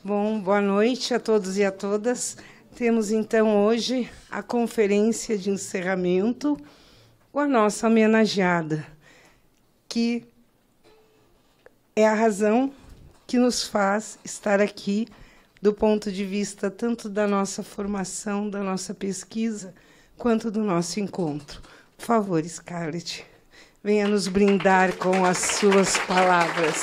Bom, boa noite a todos e a todas. Temos, então, hoje a conferência de encerramento com a nossa homenageada, que é a razão que nos faz estar aqui, do ponto de vista tanto da nossa formação, da nossa pesquisa, quanto do nosso encontro. Por favor, Scarlett, venha nos brindar com as suas palavras.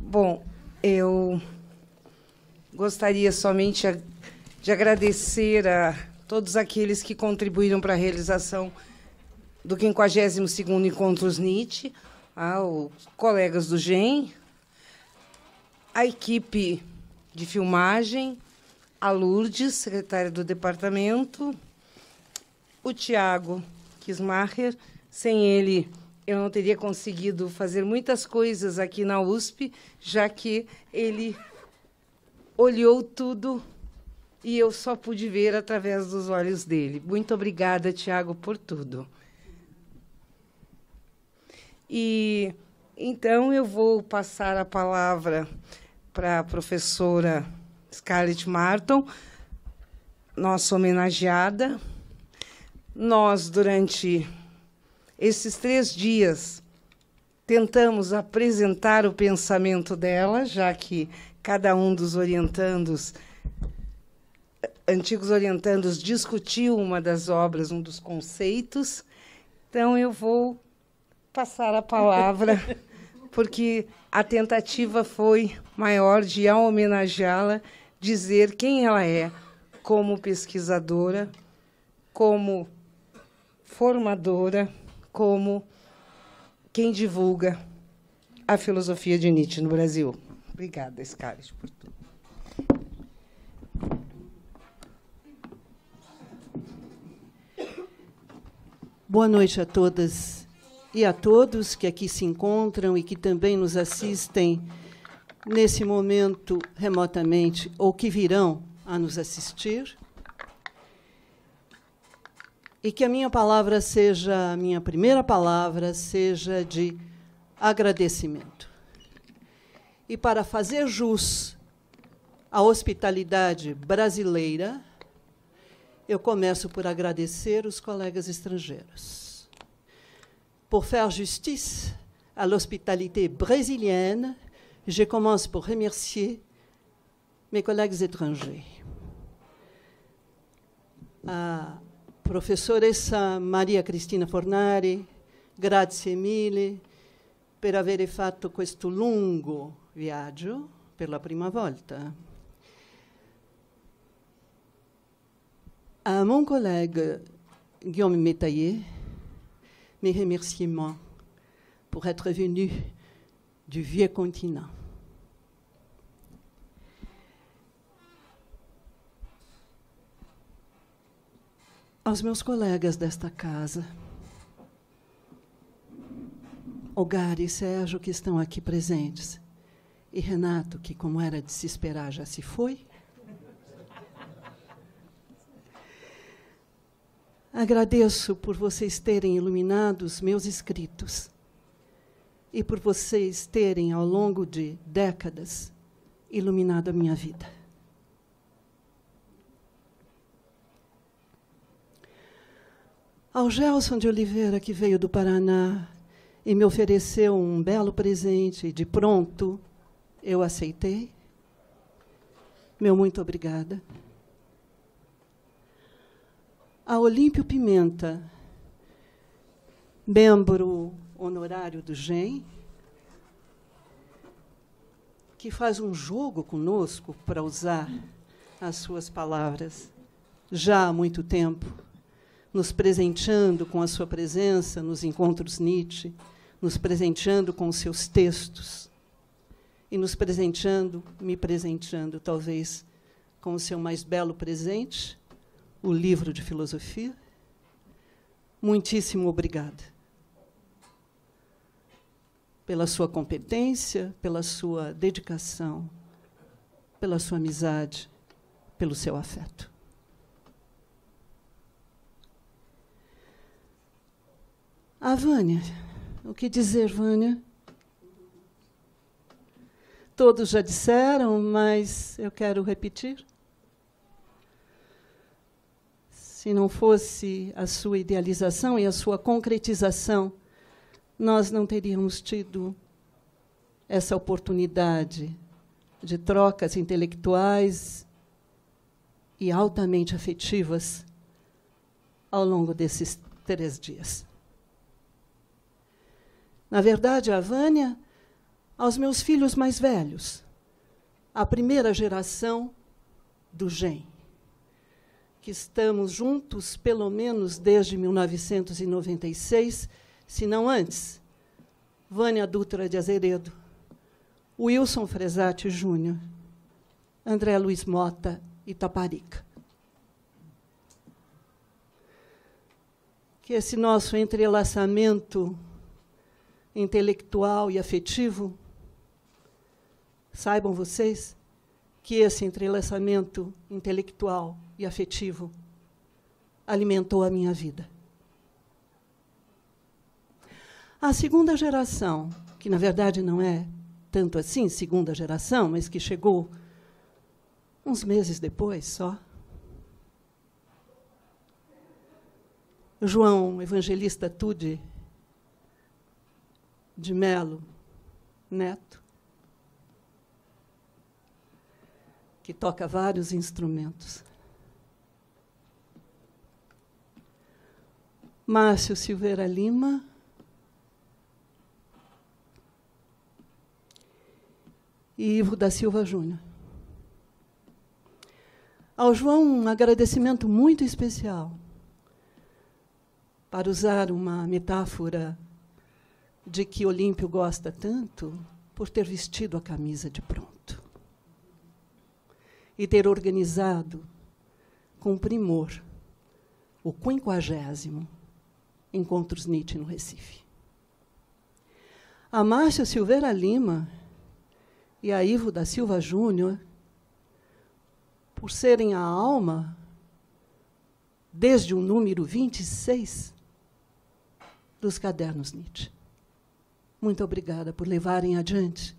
Bom, eu gostaria somente de agradecer a todos aqueles que contribuíram para a realização do 52º Encontros NIT, aos colegas do GEM, a equipe de filmagem, a Lourdes, secretária do departamento, o Tiago Kismacher. Sem ele, eu não teria conseguido fazer muitas coisas aqui na USP, já que ele olhou tudo e eu só pude ver através dos olhos dele. Muito obrigada, Tiago, por tudo. E, então, eu vou passar a palavra para a professora Scarlett Marton, nossa homenageada. Nós, durante esses 3 dias, tentamos apresentar o pensamento dela, já que cada um dos orientandos, antigos orientandos, discutiu uma das obras, um dos conceitos. Então, eu vou passar a palavra, porque a tentativa foi maior de, ao homenageá-la, dizer quem ela é como pesquisadora, como formadora, como quem divulga a filosofia de Nietzsche no Brasil. Obrigada, Scarlett, por tudo. Boa noite a todas e a todos que aqui se encontram e que também nos assistem nesse momento remotamente ou que virão a nos assistir. E que a minha palavra seja, a minha primeira palavra, seja de agradecimento. E para fazer jus à hospitalidade brasileira, eu começo por agradecer os colegas estrangeiros. Pour faire justice à l'hospitalité brésilienne, je commence por remercier mes collègues étrangers. A professoressa Maria Cristina Fornari, grazie mille per aver fatto questo lungo viaggio per la prima volta. À mon collègue Guillaume Métayer, mes remerciements pour être venu du vieux continent. Aos meus colegas desta casa, Olgar e Sérgio, que estão aqui presentes, e Renato, que, como era de se esperar, já se foi. Agradeço por vocês terem iluminado os meus escritos e por vocês terem, ao longo de décadas, iluminado a minha vida. Ao Gelson de Oliveira, que veio do Paraná e me ofereceu um belo presente, de pronto, eu aceitei. Meu muito obrigada. A Olímpio Pimenta, membro honorário do GEM, que faz um jogo conosco, para usar as suas palavras, já há muito tempo, nos presenteando com a sua presença nos encontros Nietzsche, nos presenteando com os seus textos e nos presenteando, me presenteando, talvez, com o seu mais belo presente, o livro de filosofia. Muitíssimo obrigada pela sua competência, pela sua dedicação, pela sua amizade, pelo seu afeto. A Vânia, o que dizer, Vânia? Todos já disseram, mas eu quero repetir. Se não fosse a sua idealização e a sua concretização, nós não teríamos tido essa oportunidade de trocas intelectuais e altamente afetivas ao longo desses 3 dias. Na verdade, a Vânia, aos meus filhos mais velhos, a primeira geração do GEM, que estamos juntos pelo menos desde 1996, se não antes. Vânia Dutra de Azeredo, Wilson Fresati Júnior, André Luiz Mota e Taparica. Que esse nosso entrelaçamento intelectual e afetivo, saibam vocês que esse entrelaçamento intelectual e afetivo alimentou a minha vida. A segunda geração, que na verdade não é tanto assim segunda geração, mas que chegou uns meses depois só, João Evangelista Tude de Melo Neto, que toca vários instrumentos. Márcio Silveira Lima, e Ivo da Silva Júnior. Ao João, um agradecimento muito especial, para usar uma metáfora de que Olímpio gosta tanto, por ter vestido a camisa de pronto e ter organizado com primor o 50º Encontros Nietzsche no Recife. A Márcia Silveira Lima e a Ivo da Silva Júnior, por serem a alma, desde o número 26, dos cadernos Nietzsche. Muito obrigada por levarem adiante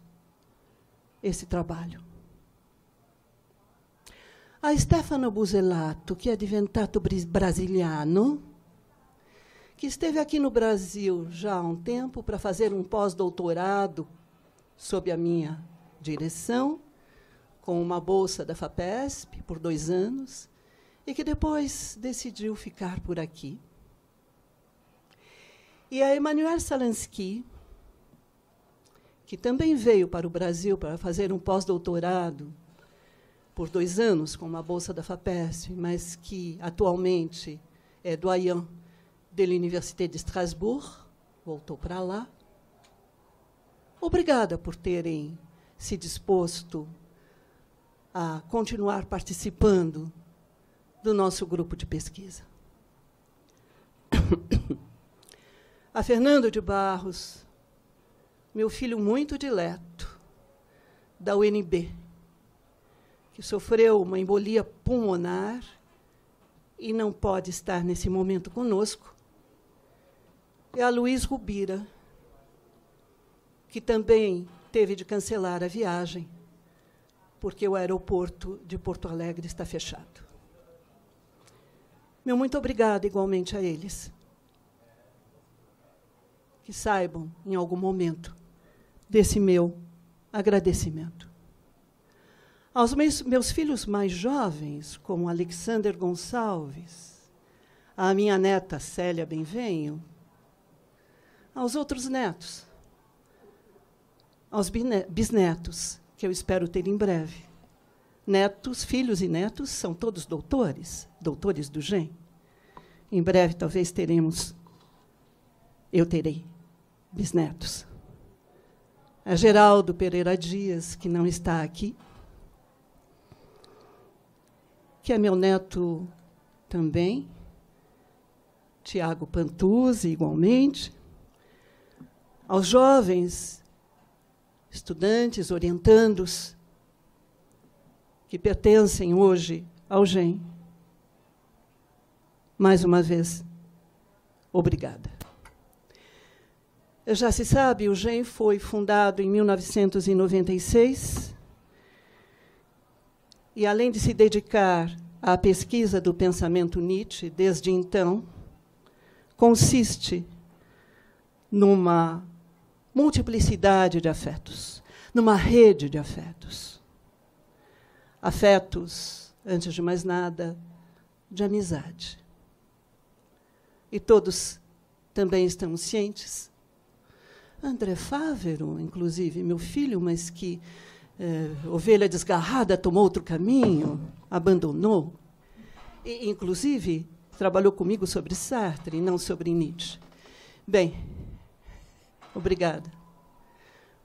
esse trabalho. A Stefano Buzzelato, que é diventato brasiliano, que esteve aqui no Brasil já há um tempo para fazer um pós-doutorado sob a minha direção, com uma bolsa da FAPESP por 2 anos, e que depois decidiu ficar por aqui. E a Emmanuelle Salansky, que também veio para o Brasil para fazer um pós-doutorado por 2 anos, com uma bolsa da FAPESP, mas que atualmente é doyen de l'Université de Strasbourg, voltou para lá. Obrigada por terem se disposto a continuar participando do nosso grupo de pesquisa. A Fernando de Barros, meu filho muito dileto, da UNB, que sofreu uma embolia pulmonar e não pode estar nesse momento conosco, é a Luiz Rubira, que também teve de cancelar a viagem, porque o aeroporto de Porto Alegre está fechado. Meu muito obrigada igualmente a eles. Que saibam, em algum momento, desse meu agradecimento. Aos meus filhos mais jovens, como Alexander Gonçalves, à minha neta Célia Benvenho, aos outros netos, aos bisnetos, que eu espero ter em breve. Netos, filhos e netos são todos doutores do GEM. Em breve, talvez, eu terei bisnetos. A Geraldo Pereira Dias, que não está aqui, que é meu neto também, Tiago Pantuzzi, igualmente, aos jovens, estudantes, orientandos, que pertencem hoje ao GEM. Mais uma vez, obrigada. Já se sabe, o GEM foi fundado em 1996 e, além de se dedicar à pesquisa do pensamento Nietzsche, desde então, consiste numa multiplicidade de afetos, numa rede de afetos. Afetos, antes de mais nada, de amizade. E todos também estamos cientes. André Fávero, inclusive, meu filho, mas que, ovelha desgarrada, tomou outro caminho, abandonou. E, inclusive, trabalhou comigo sobre Sartre, e não sobre Nietzsche. Bem, obrigada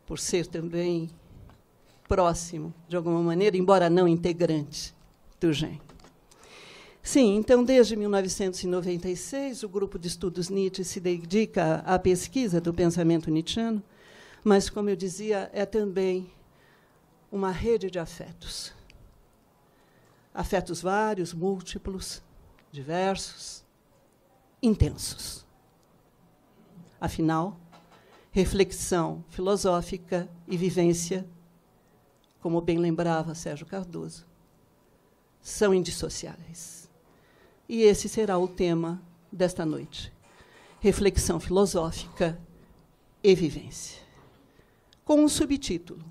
por ser também próximo, de alguma maneira, embora não integrante do GEM. Sim, então, desde 1996, o Grupo de Estudos Nietzsche se dedica à pesquisa do pensamento nietzschiano, mas, como eu dizia, é também uma rede de afetos. Afetos vários, múltiplos, diversos, intensos. Afinal, reflexão filosófica e vivência, como bem lembrava Sérgio Cardoso, são indissociáveis. E esse será o tema desta noite. Reflexão filosófica e vivência. Com um subtítulo.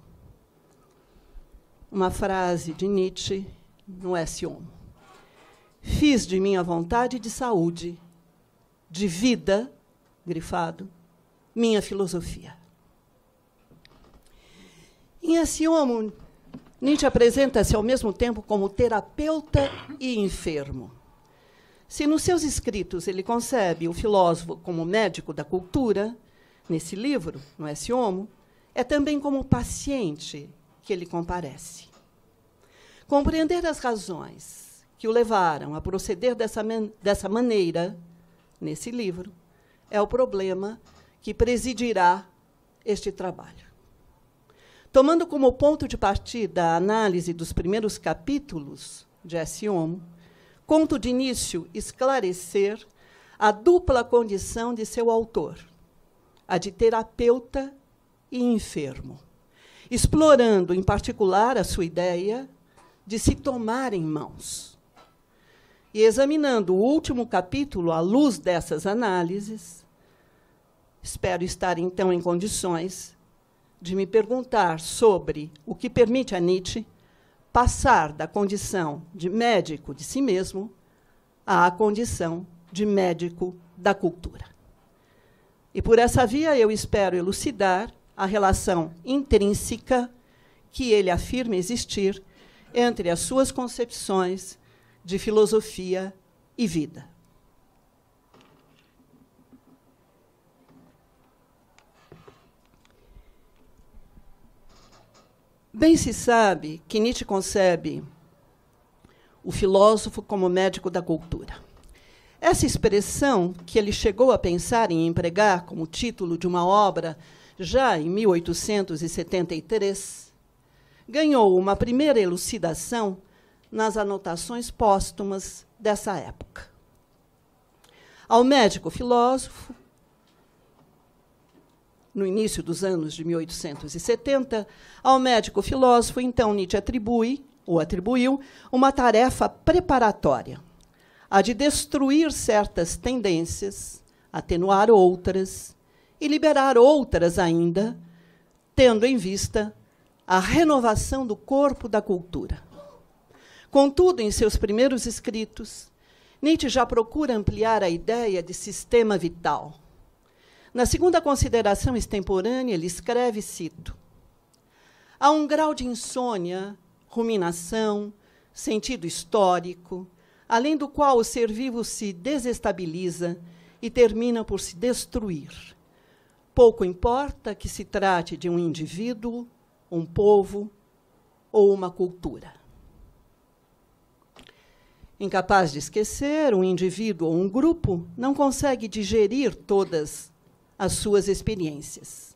Uma frase de Nietzsche no Esse Homo. Fiz de minha vontade de saúde, de vida, grifado, minha filosofia. Em Esse Homo, Nietzsche apresenta-se ao mesmo tempo como terapeuta e enfermo. Se nos seus escritos ele concebe o filósofo como médico da cultura, nesse livro, no Esse Homo, é também como paciente que ele comparece. Compreender as razões que o levaram a proceder dessa maneira, nesse livro, é o problema que presidirá este trabalho. Tomando como ponto de partida a análise dos primeiros capítulos de Esse Homo, conto de início esclarecer a dupla condição de seu autor, a de terapeuta e enfermo, explorando, em particular, a sua ideia de se tomar em mãos. E examinando o último capítulo à luz dessas análises, espero estar, então, em condições de me perguntar sobre o que permite a Nietzsche passar da condição de médico de si mesmo à condição de médico da cultura. E, por essa via, eu espero elucidar a relação intrínseca que ele afirma existir entre as suas concepções de filosofia e vida. Bem se sabe que Nietzsche concebe o filósofo como médico da cultura. Essa expressão, que ele chegou a pensar em empregar como título de uma obra já em 1873, ganhou uma primeira elucidação nas anotações póstumas dessa época. Ao médico filósofo, no início dos anos de 1870, ao médico filósofo, então, Nietzsche atribuiu uma tarefa preparatória, a de destruir certas tendências, atenuar outras e liberar outras ainda, tendo em vista a renovação do corpo da cultura. Contudo, em seus primeiros escritos, Nietzsche já procura ampliar a ideia de sistema vital. Na segunda consideração extemporânea, ele escreve, cito, há um grau de insônia, ruminação, sentido histórico, além do qual o ser vivo se desestabiliza e termina por se destruir. Pouco importa que se trate de um indivíduo, um povo ou uma cultura. Incapaz de esquecer, um indivíduo ou um grupo não consegue digerir todas as suas experiências.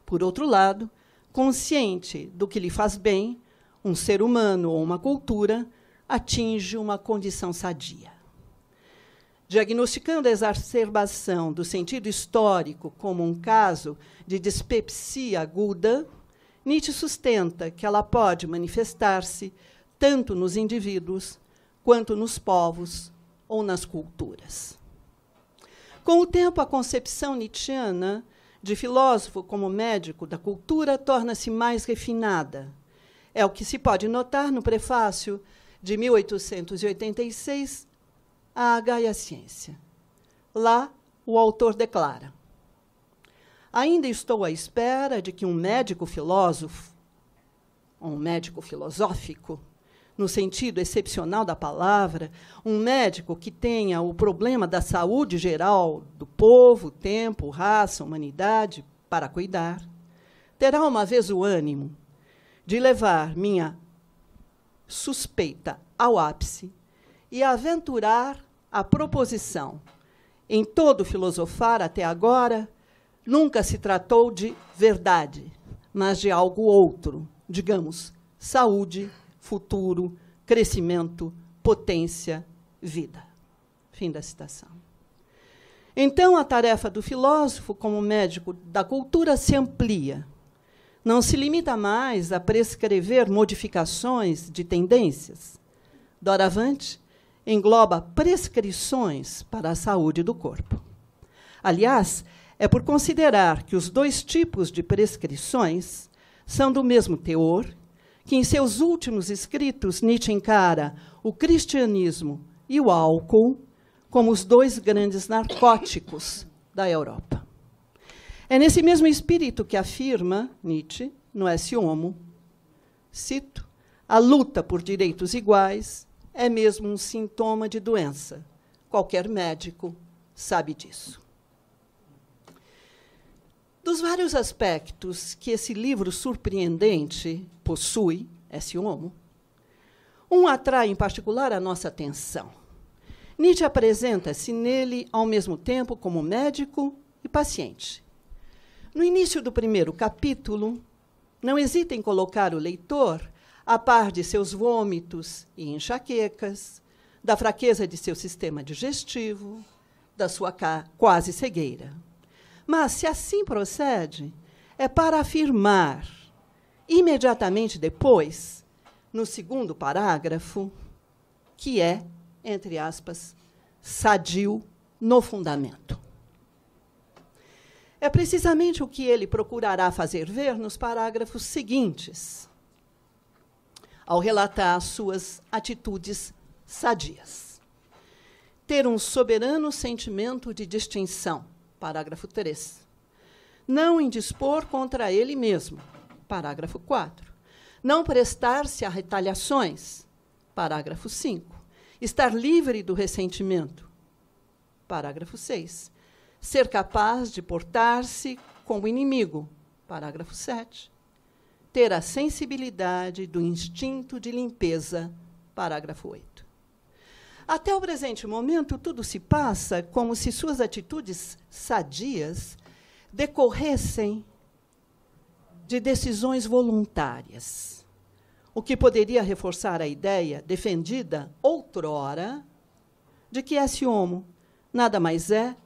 Por outro lado, consciente do que lhe faz bem, um ser humano ou uma cultura atinge uma condição sadia. Diagnosticando a exacerbação do sentido histórico como um caso de dispepsia aguda, Nietzsche sustenta que ela pode manifestar-se tanto nos indivíduos quanto nos povos ou nas culturas. Com o tempo, a concepção nietzschiana de filósofo como médico da cultura torna-se mais refinada. É o que se pode notar no prefácio de 1886 a Gaia Ciência. Lá, o autor declara: ainda estou à espera de que um médico filósofo, um médico filosófico, no sentido excepcional da palavra, um médico que tenha o problema da saúde geral do povo, tempo, raça, humanidade para cuidar, terá uma vez o ânimo de levar minha suspeita ao ápice e aventurar a proposição. Em todo filosofar até agora, nunca se tratou de verdade, mas de algo outro, digamos, saúde, futuro, crescimento, potência, vida. Fim da citação. Então, a tarefa do filósofo, como médico da cultura, se amplia. Não se limita mais a prescrever modificações de tendências. Doravante, engloba prescrições para a saúde do corpo. Aliás, é por considerar que os dois tipos de prescrições são do mesmo teor que, em seus últimos escritos, Nietzsche encara o cristianismo e o álcool como os dois grandes narcóticos da Europa. É nesse mesmo espírito que afirma Nietzsche, no Esse Homo, cito, a luta por direitos iguais é mesmo um sintoma de doença. Qualquer médico sabe disso. Dos vários aspectos que esse livro surpreendente possui, Esse Homo, um atrai em particular a nossa atenção. Nietzsche apresenta-se nele ao mesmo tempo como médico e paciente. No início do primeiro capítulo, não hesita em colocar o leitor a par de seus vômitos e enxaquecas, da fraqueza de seu sistema digestivo, da sua quase cegueira. Mas, se assim procede, é para afirmar, imediatamente depois, no segundo parágrafo, que é, entre aspas, sadio no fundamento. É precisamente o que ele procurará fazer ver nos parágrafos seguintes, ao relatar as suas atitudes sadias. Ter um soberano sentimento de distinção, parágrafo 3. Não indispor contra ele mesmo, parágrafo 4. Não prestar-se a retaliações, parágrafo 5. Estar livre do ressentimento, parágrafo 6. Ser capaz de portar-se como inimigo, parágrafo 7. Ter a sensibilidade do instinto de limpeza, parágrafo 8. Até o presente momento, tudo se passa como se suas atitudes sadias decorressem de decisões voluntárias, o que poderia reforçar a ideia defendida outrora de que esse homo nada mais é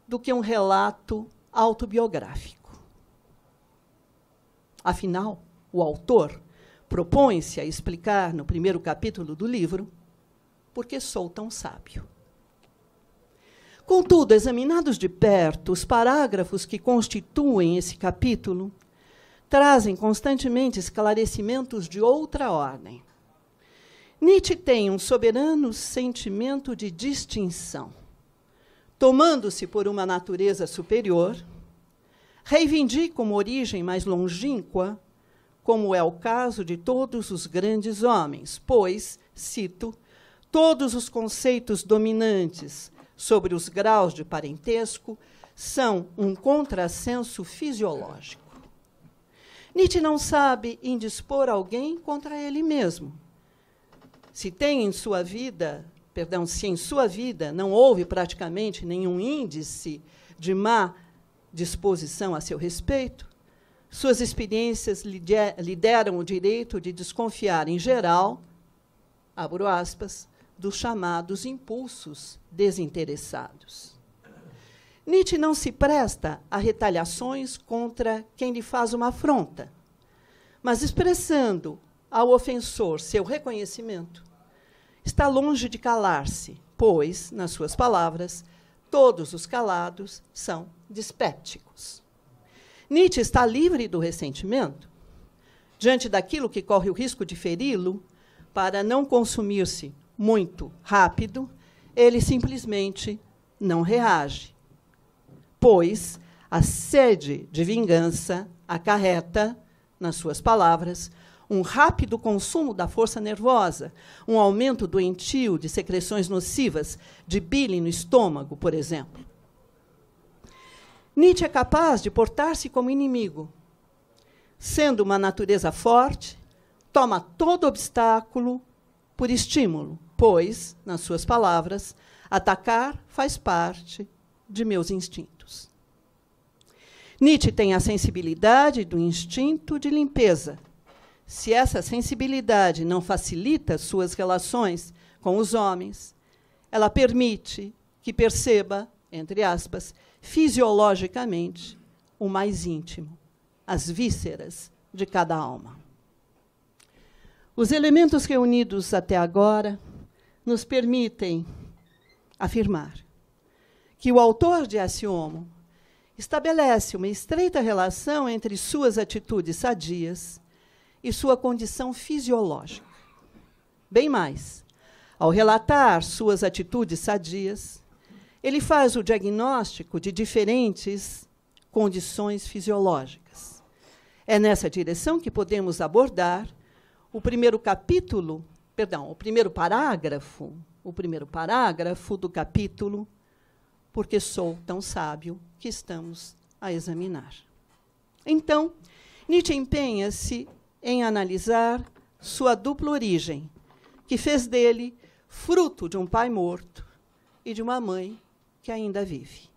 do que um relato autobiográfico. Afinal, o autor propõe-se a explicar, no primeiro capítulo do livro, por que sou tão sábio. Contudo, examinados de perto, os parágrafos que constituem esse capítulo trazem constantemente esclarecimentos de outra ordem. Nietzsche tem um soberano sentimento de distinção. Tomando-se por uma natureza superior, reivindica uma origem mais longínqua, como é o caso de todos os grandes homens, pois, cito, todos os conceitos dominantes sobre os graus de parentesco são um contrassenso fisiológico. Nietzsche não sabe indispor alguém contra ele mesmo. Se em sua vida não houve praticamente nenhum índice de má disposição a seu respeito, suas experiências lhe deram o direito de desconfiar, em geral, abro aspas, dos chamados impulsos desinteressados. Nietzsche não se presta a retaliações contra quem lhe faz uma afronta, mas expressando ao ofensor seu reconhecimento, está longe de calar-se, pois, nas suas palavras, todos os calados são dispépticos. Nietzsche está livre do ressentimento diante daquilo que corre o risco de feri-lo, para não consumir-se muito rápido, ele simplesmente não reage, pois a sede de vingança acarreta, nas suas palavras, um rápido consumo da força nervosa, um aumento doentio de secreções nocivas, de bile no estômago, por exemplo. Nietzsche é capaz de portar-se como inimigo. Sendo uma natureza forte, toma todo obstáculo por estímulo, pois, nas suas palavras, atacar faz parte de meus instintos. Nietzsche tem a sensibilidade do instinto de limpeza. Se essa sensibilidade não facilita suas relações com os homens, ela permite que perceba, entre aspas, fisiologicamente, o mais íntimo, as vísceras de cada alma. Os elementos reunidos até agora nos permitem afirmar que o autor de Esse Homo estabelece uma estreita relação entre suas atitudes sadias e sua condição fisiológica. Bem mais, ao relatar suas atitudes sadias, ele faz o diagnóstico de diferentes condições fisiológicas. É nessa direção que podemos abordar o primeiro parágrafo do capítulo Porque Sou Tão Sábio, que estamos a examinar. Então, Nietzsche empenha-se em analisar sua dupla origem, que fez dele fruto de um pai morto e de uma mãe que ainda vive.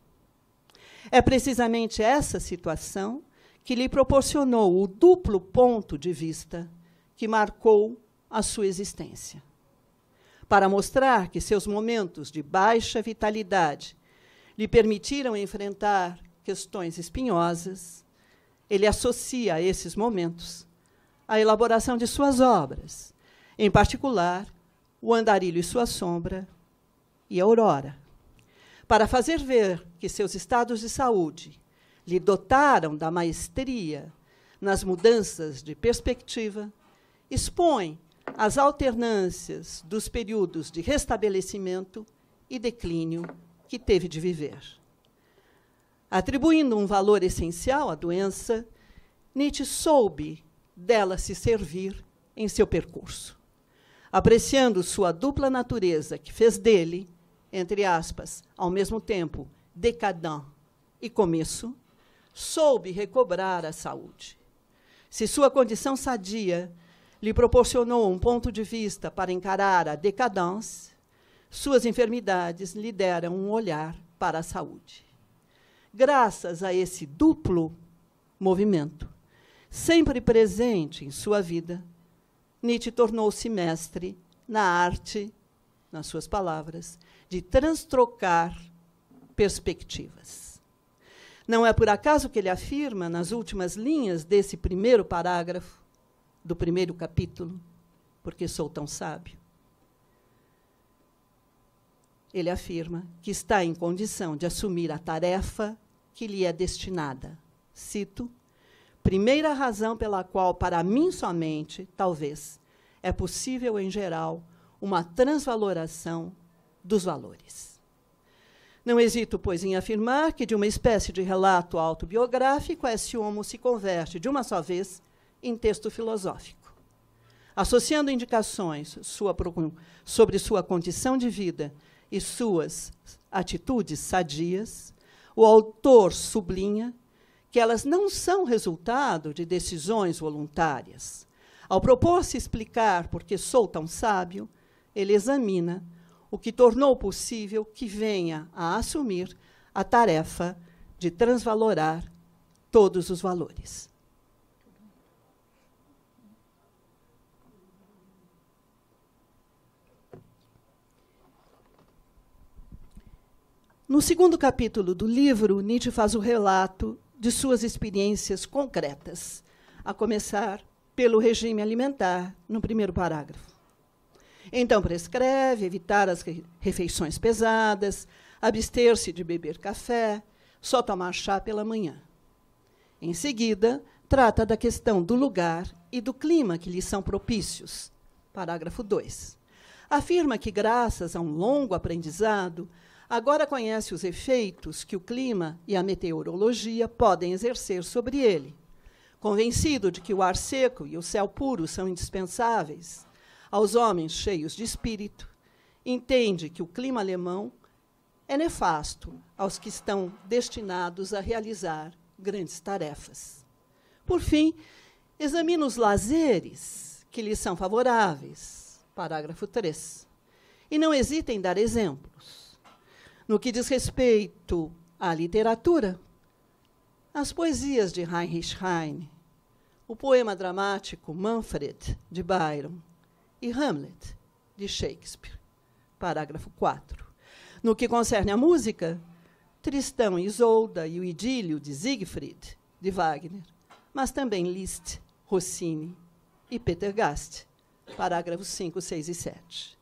É precisamente essa situação que lhe proporcionou o duplo ponto de vista que marcou a sua existência. Para mostrar que seus momentos de baixa vitalidade lhe permitiram enfrentar questões espinhosas, ele associa a esses momentos a elaboração de suas obras, em particular, O Andarilho e Sua Sombra e Aurora, para fazer ver que seus estados de saúde lhe dotaram da maestria nas mudanças de perspectiva, expõe as alternâncias dos períodos de restabelecimento e declínio que teve de viver. Atribuindo um valor essencial à doença, Nietzsche soube dela se servir em seu percurso. Apreciando sua dupla natureza, que fez dele, entre aspas, ao mesmo tempo, decadent e começo, soube recobrar a saúde. Se sua condição sadia lhe proporcionou um ponto de vista para encarar a decadência, suas enfermidades lhe deram um olhar para a saúde. Graças a esse duplo movimento, sempre presente em sua vida, Nietzsche tornou-se mestre na arte nas suas palavras, de transtrocar perspectivas. Não é por acaso que ele afirma, nas últimas linhas desse primeiro parágrafo, do primeiro capítulo, porque sou tão sábio. Ele afirma que está em condição de assumir a tarefa que lhe é destinada. Cito: primeira razão pela qual, para mim somente, talvez, é possível, em geral, uma transvaloração dos valores. Não hesito, pois, em afirmar que, de uma espécie de relato autobiográfico, esse homo se converte, de uma só vez, em texto filosófico, associando indicações sobre sua condição de vida e suas atitudes sadias. O autor sublinha que elas não são resultado de decisões voluntárias. Ao propor-se explicar por que sou tão sábio, ele examina o que tornou possível que venha a assumir a tarefa de transvalorar todos os valores. No segundo capítulo do livro, Nietzsche faz o relato de suas experiências concretas, a começar pelo regime alimentar, no primeiro parágrafo. Então prescreve evitar as refeições pesadas, abster-se de beber café, só tomar chá pela manhã. Em seguida, trata da questão do lugar e do clima que lhe são propícios. Parágrafo 2. Afirma que, graças a um longo aprendizado, agora conhece os efeitos que o clima e a meteorologia podem exercer sobre ele. Convencido de que o ar seco e o céu puro são indispensáveis aos homens cheios de espírito, entende que o clima alemão é nefasto aos que estão destinados a realizar grandes tarefas. Por fim, examina os lazeres que lhe são favoráveis. Parágrafo 3. E não hesita em dar exemplos. No que diz respeito à literatura, as poesias de Heinrich Heine, o poema dramático Manfred, de Byron, e Hamlet, de Shakespeare. Parágrafo 4. No que concerne à música, Tristão e Isolda e o Idílio de Siegfried, de Wagner, mas também Liszt, Rossini e Peter Gast. Parágrafos 5, 6 e 7.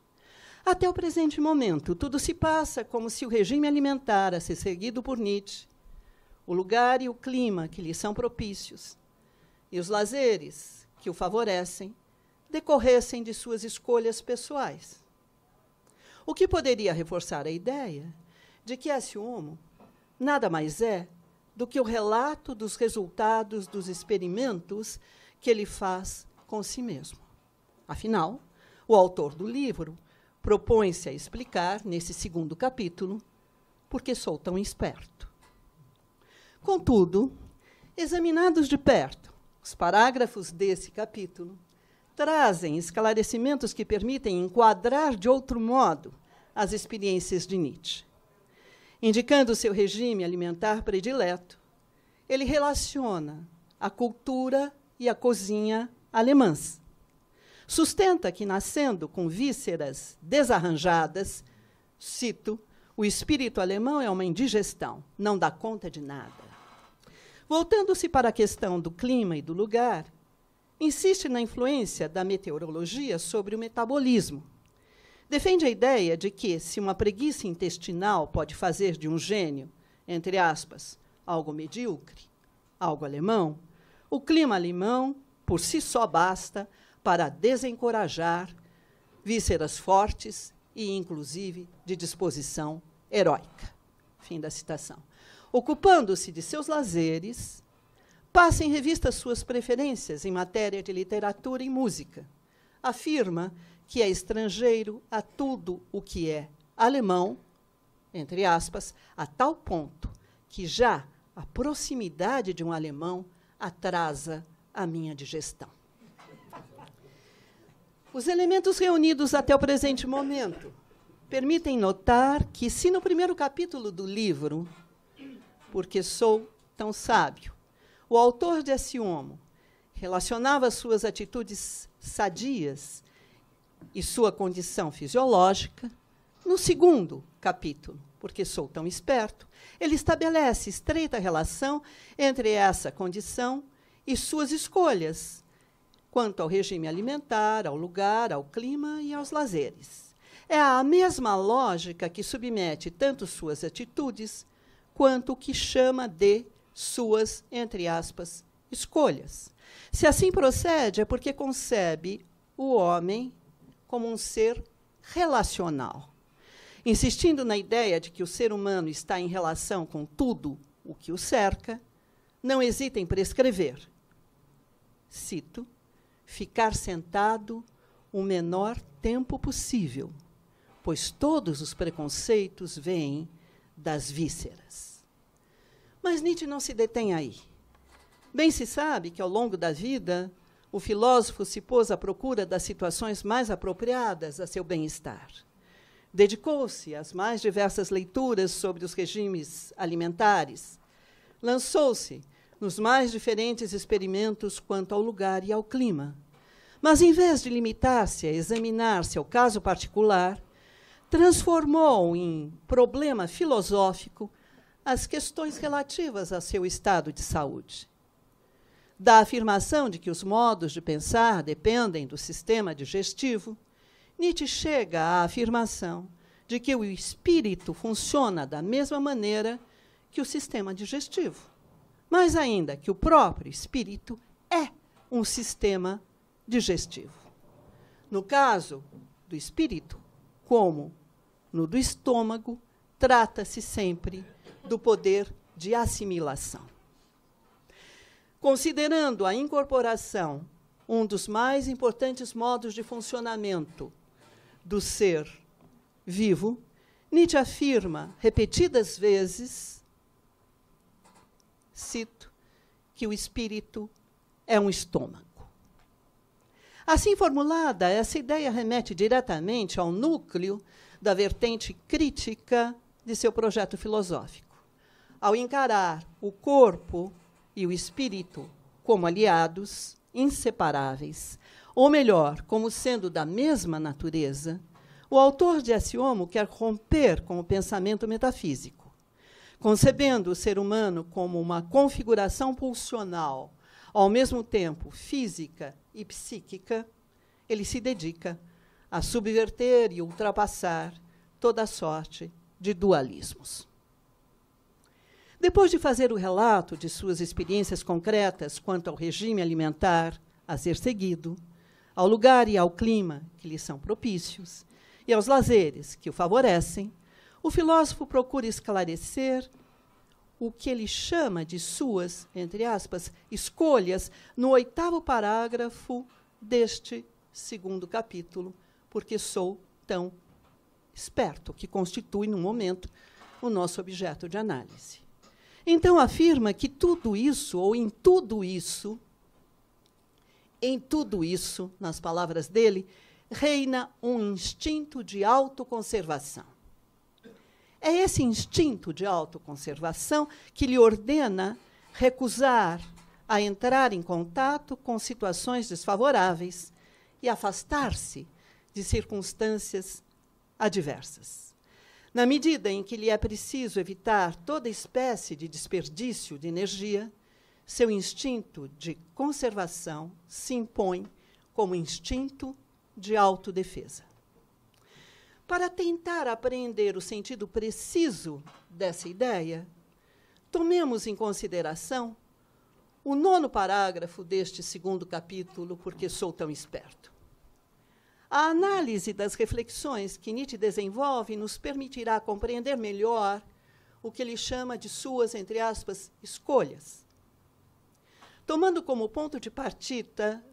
Até o presente momento, tudo se passa como se o regime alimentar a ser seguido por Nietzsche, o lugar e o clima que lhe são propícios, e os lazeres que o favorecem, decorressem de suas escolhas pessoais. O que poderia reforçar a ideia de que esse homo nada mais é do que o relato dos resultados dos experimentos que ele faz com si mesmo. Afinal, o autor do livro propõe-se a explicar, nesse segundo capítulo, por que sou tão esperto. Contudo, examinados de perto, os parágrafos desse capítulo trazem esclarecimentos que permitem enquadrar de outro modo as experiências de Nietzsche. Indicando seu regime alimentar predileto, ele relaciona a cultura e a cozinha alemãs. Sustenta que, nascendo com vísceras desarranjadas, cito, o espírito alemão é uma indigestão, não dá conta de nada. Voltando-se para a questão do clima e do lugar, insiste na influência da meteorologia sobre o metabolismo. Defende a ideia de que, se uma preguiça intestinal pode fazer de um gênio, entre aspas, algo medíocre, algo alemão, o clima alemão, por si só, basta para desencorajar vísceras fortes e, inclusive, de disposição heróica. Fim da citação. Ocupando-se de seus lazeres, passa em revista suas preferências em matéria de literatura e música. Afirma que é estrangeiro a tudo o que é alemão, entre aspas, a tal ponto que já a proximidade de um alemão atrasa a minha digestão. Os elementos reunidos até o presente momento permitem notar que, se no primeiro capítulo do livro, Porque Sou Tão Sábio, o autor desse homo relacionava suas atitudes sadias e sua condição fisiológica, no segundo capítulo, Porque Sou Tão Esperto, ele estabelece estreita relação entre essa condição e suas escolhas, quanto ao regime alimentar, ao lugar, ao clima e aos lazeres. É a mesma lógica que submete tanto suas atitudes quanto o que chama de suas, entre aspas, escolhas. Se assim procede, é porque concebe o homem como um ser relacional, insistindo na ideia de que o ser humano está em relação com tudo o que o cerca, não hesita em prescrever, cito, ficar sentado o menor tempo possível, pois todos os preconceitos vêm das vísceras. Mas Nietzsche não se detém aí. Bem se sabe que, ao longo da vida, o filósofo se pôs à procura das situações mais apropriadas a seu bem-estar. Dedicou-se às mais diversas leituras sobre os regimes alimentares. Lançou-se nos mais diferentes experimentos quanto ao lugar e ao clima. Mas, em vez de limitar-se a examinar seu caso particular, transformou em problema filosófico as questões relativas a seu estado de saúde. Da afirmação de que os modos de pensar dependem do sistema digestivo, Nietzsche chega à afirmação de que o espírito funciona da mesma maneira que o sistema digestivo. Mais ainda, que o próprio espírito é um sistema digestivo. No caso do espírito, como no do estômago, trata-se sempre do poder de assimilação. Considerando a incorporação um dos mais importantes modos de funcionamento do ser vivo, Nietzsche afirma repetidas vezes, cito, que o espírito é um estômago. Assim formulada, essa ideia remete diretamente ao núcleo da vertente crítica de seu projeto filosófico. Ao encarar o corpo e o espírito como aliados, inseparáveis, ou melhor, como sendo da mesma natureza, o autor de Esse Homo quer romper com o pensamento metafísico. Concebendo o ser humano como uma configuração pulsional, ao mesmo tempo física e psíquica, ele se dedica a subverter e ultrapassar toda a sorte de dualismos. Depois de fazer o relato de suas experiências concretas quanto ao regime alimentar a ser seguido, ao lugar e ao clima que lhe são propícios, e aos lazeres que o favorecem, o filósofo procura esclarecer o que ele chama de suas, entre aspas, escolhas, no 8º parágrafo deste 2º capítulo, Porque Sou Tão Esperto, que constitui, no momento, o nosso objeto de análise. Então, afirma que tudo isso, ou em tudo isso, nas palavras dele, reina um instinto de autoconservação. É esse instinto de autoconservação que lhe ordena recusar a entrar em contato com situações desfavoráveis e afastar-se de circunstâncias adversas. Na medida em que lhe é preciso evitar toda espécie de desperdício de energia, seu instinto de conservação se impõe como instinto de autodefesa. Para tentar apreender o sentido preciso dessa ideia, tomemos em consideração o 9º parágrafo deste 2º capítulo, Porque Sou Tão Esperto. A análise das reflexões que Nietzsche desenvolve nos permitirá compreender melhor o que ele chama de suas, entre aspas, escolhas. Tomando como ponto de partida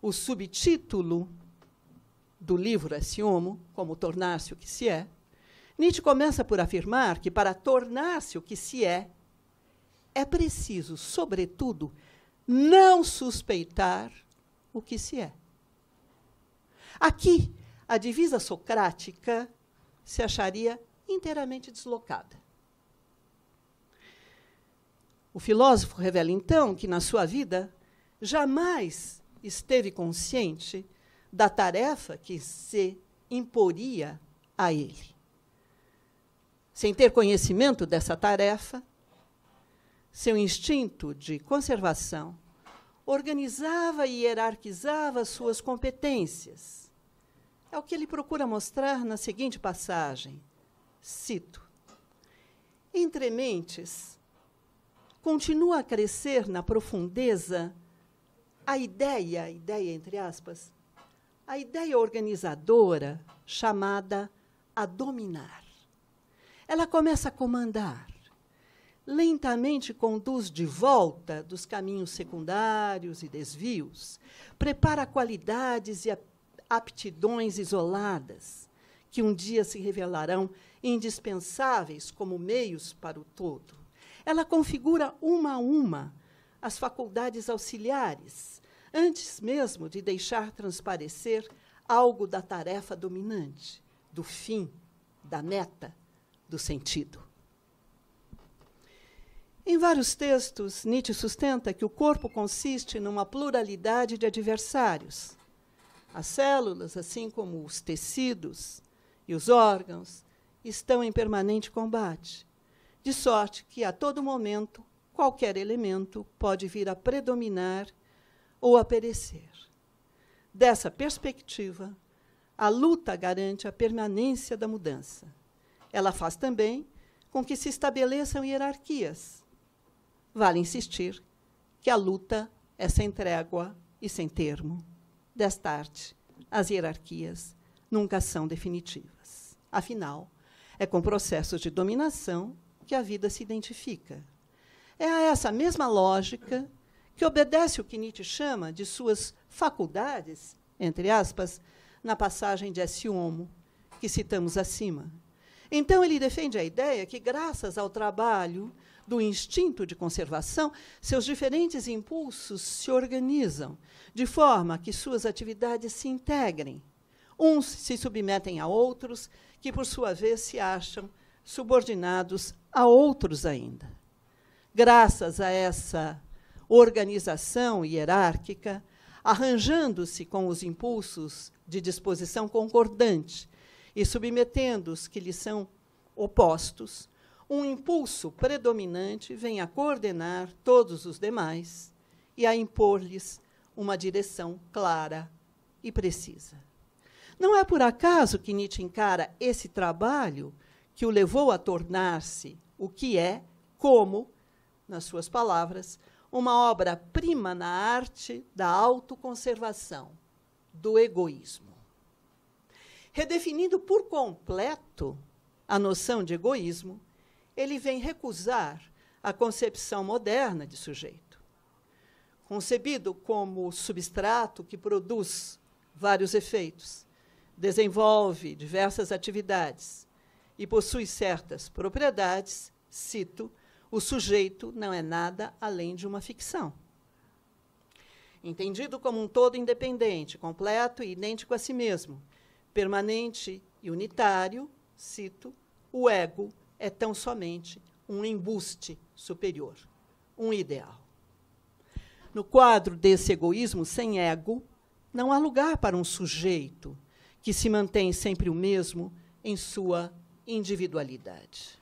o subtítulo do livro Esse Homo, como tornar-se o que se é, Nietzsche começa por afirmar que, para tornar-se o que se é preciso, sobretudo, não suspeitar o que se é. Aqui, a divisa socrática se acharia inteiramente deslocada. O filósofo revela, então, que, na sua vida, jamais esteve consciente da tarefa que se imporia a ele. Sem ter conhecimento dessa tarefa, seu instinto de conservação organizava e hierarquizava suas competências. É o que ele procura mostrar na seguinte passagem. Cito: entre mentes, continua a crescer na profundeza a ideia entre aspas, a ideia organizadora chamada a dominar. Ela começa a comandar, lentamente conduz de volta dos caminhos secundários e desvios, prepara qualidades e aptidões isoladas, que um dia se revelarão indispensáveis como meios para o todo. Ela configura uma a uma as faculdades auxiliares, antes mesmo de deixar transparecer algo da tarefa dominante, do fim, da meta, do sentido. Em vários textos, Nietzsche sustenta que o corpo consiste numa pluralidade de adversários. As células, assim como os tecidos e os órgãos, estão em permanente combate, de sorte que, a todo momento, qualquer elemento pode vir a predominar ou a perecer. Dessa perspectiva, a luta garante a permanência da mudança. Ela faz também com que se estabeleçam hierarquias. Vale insistir que a luta é sem trégua e sem termo. Desta arte, as hierarquias nunca são definitivas. Afinal, é com processos de dominação que a vida se identifica. É a essa mesma lógica que obedece o que Nietzsche chama de suas faculdades, entre aspas, na passagem de Esse Homo, que citamos acima. Então, ele defende a ideia que, graças ao trabalho do instinto de conservação, seus diferentes impulsos se organizam, de forma que suas atividades se integrem. Uns se submetem a outros, que, por sua vez, se acham subordinados a outros ainda. Graças a essa organização hierárquica, arranjando-se com os impulsos de disposição concordante e submetendo os que lhe são opostos, um impulso predominante vem a coordenar todos os demais e a impor-lhes uma direção clara e precisa. Não é por acaso que Nietzsche encara esse trabalho que o levou a tornar-se o que é, como, nas suas palavras, uma obra-prima na arte da autoconservação, do egoísmo. Redefinindo por completo a noção de egoísmo, ele vem recusar a concepção moderna de sujeito. Concebido como substrato que produz vários efeitos, desenvolve diversas atividades e possui certas propriedades, cito, o sujeito não é nada além de uma ficção. Entendido como um todo independente, completo e idêntico a si mesmo, permanente e unitário, cito, o ego é tão somente um embuste superior, um ideal. No quadro desse egoísmo sem ego, não há lugar para um sujeito que se mantém sempre o mesmo em sua individualidade.